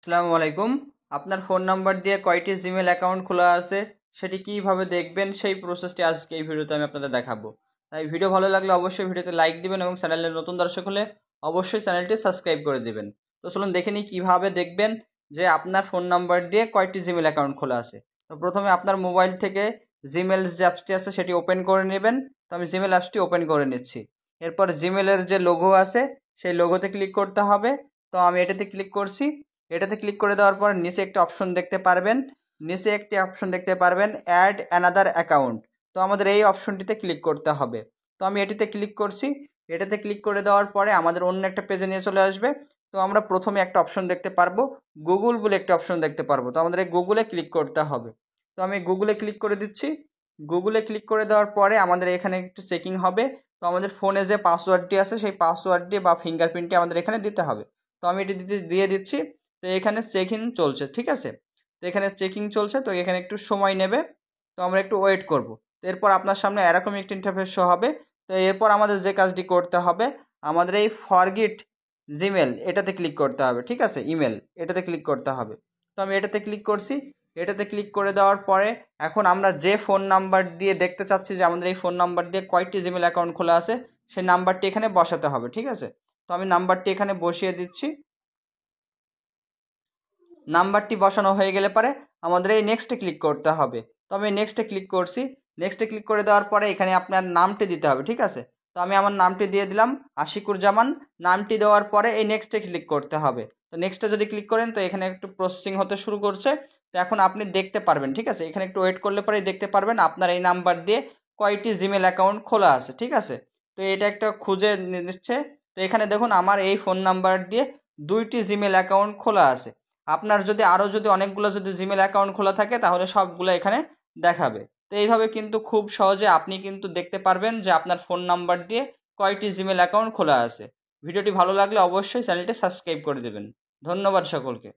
আসসালামু আলাইকুম। আপনার ফোন নাম্বার দিয়ে কয়টি জিমেল অ্যাকাউন্ট খোলা আছে সেটি কীভাবে দেখবেন সেই প্রসেসটি আজকে এই ভিডিওতে আমি আপনাদের দেখাবো। তাই ভিডিও ভালো লাগলে অবশ্যই ভিডিওতে লাইক দিবেন এবং চ্যানেলে নতুন দর্শক হলে অবশ্যই চ্যানেলটি সাবস্ক্রাইব করে দিবেন। তো চলুন দেখে নিই কীভাবে দেখবেন যে আপনার ফোন নাম্বার দিয়ে কয়টি জিমেল অ্যাকাউন্ট খোলা আছে। তো প্রথমে আপনার মোবাইল থেকে জিমেল যে অ্যাপসটি আছে সেটি ওপেন করে নেবেন। তো আমি জিমেল অ্যাপসটি ওপেন করে নিচ্ছি। এরপর জিমেলের যে লোগো আছে সেই লোগোতে ক্লিক করতে হবে। তো আমি এটাতে ক্লিক করছি। এটাতে ক্লিক করে দেওয়ার পর নিচে একটি অপশন দেখতে পারবেন অ্যাড অ্যানাদার অ্যাকাউন্ট। তো আমাদের এই অপশনটিতে ক্লিক করতে হবে। তো আমি এটিতে ক্লিক করছি। এটাতে ক্লিক করে দেওয়ার পরে আমাদের অন্য একটা পেজে নিয়ে চলে আসবে। তো আমরা প্রথমে একটা অপশন দেখতে পারবো, গুগল বলে একটা অপশন দেখতে পারবো। তো আমাদের এই গুগলে ক্লিক করতে হবে। তো আমি গুগলে ক্লিক করে দিচ্ছি। গুগলে ক্লিক করে দেওয়ার পরে আমাদের এখানে একটু চেকিং হবে। তো আমাদের ফোনে যে পাসওয়ার্ডটি আছে সেই পাসওয়ার্ডটি বা ফিঙ্গারপ্রিন্টটি আমাদের এখানে দিতে হবে। তো আমি এটি দিয়ে দিচ্ছি। তো এখানে চেকিং চলছে, ঠিক আছে। তো এখানে চেকিং চলছে, তো এখানে একটু সময় নেবে। তো আমরা একটু ওয়েট করব। তো এরপর আপনার সামনে এরকম একটি ইন্টারফেস শো হবে। তো এরপর আমাদের যে কাজটি করতে হবে, আমাদের এই ফরগেট জিমেল এটাতে ক্লিক করতে হবে, ঠিক আছে। ইমেল এটাতে ক্লিক করতে হবে। তো আমি এটাতে ক্লিক করছি। এটাতে ক্লিক করে দেওয়ার পরে এখন আমরা যে ফোন নাম্বার দিয়ে দেখতে চাচ্ছি যে আমাদের এই ফোন নাম্বার দিয়ে কয়টি জিমেল অ্যাকাউন্ট খোলা আছে সেই নাম্বারটি এখানে বসাতে হবে, ঠিক আছে। তো আমি নাম্বারটি এখানে বসিয়ে দিচ্ছি। নাম্বারটি বসানো হয়ে গেলে পরে আমাদের এই নেক্সটে ক্লিক করতে হবে। তো আমি নেক্সটে ক্লিক করছি। নেক্সটে ক্লিক করে দেওয়ার পরে এখানে আপনার নামটি দিতে হবে, ঠিক আছে। তো আমি আমার নামটি দিয়ে দিলাম আশিকুর জামান। নামটি দেওয়ার পরে এই নেক্সটে ক্লিক করতে হবে। তো নেক্সটে যদি ক্লিক করেন তো এখানে একটু প্রসেসিং হতে শুরু করছে। তো এখন আপনি দেখতে পারবেন, ঠিক আছে। এখানে একটু ওয়েট করলে পরেই দেখতে পারবেন আপনার এই নাম্বার দিয়ে কয়টি জিমেল অ্যাকাউন্ট খোলা আছে, ঠিক আছে। তো এটা একটা খুঁজে নিচ্ছে। তো এখানে দেখুন আমার এই ফোন নাম্বার দিয়ে 2টি জিমেল অ্যাকাউন্ট খোলা আছে। আপনার যদি অনেকগুলো জিমেল অ্যাকাউন্ট খোলা থাকে তাহলে সবগুলো এখানে দেখাবে। তো এইভাবে কিন্তু খুব সহজে আপনি কিন্তু দেখতে পারবেন যে আপনার ফোন নাম্বার দিয়ে কয়টি জিমেল অ্যাকাউন্ট খোলা আছে। ভিডিওটি ভালো লাগলে অবশ্যই চ্যানেলটি সাবস্ক্রাইব করে দেবেন। ধন্যবাদ সকলকে।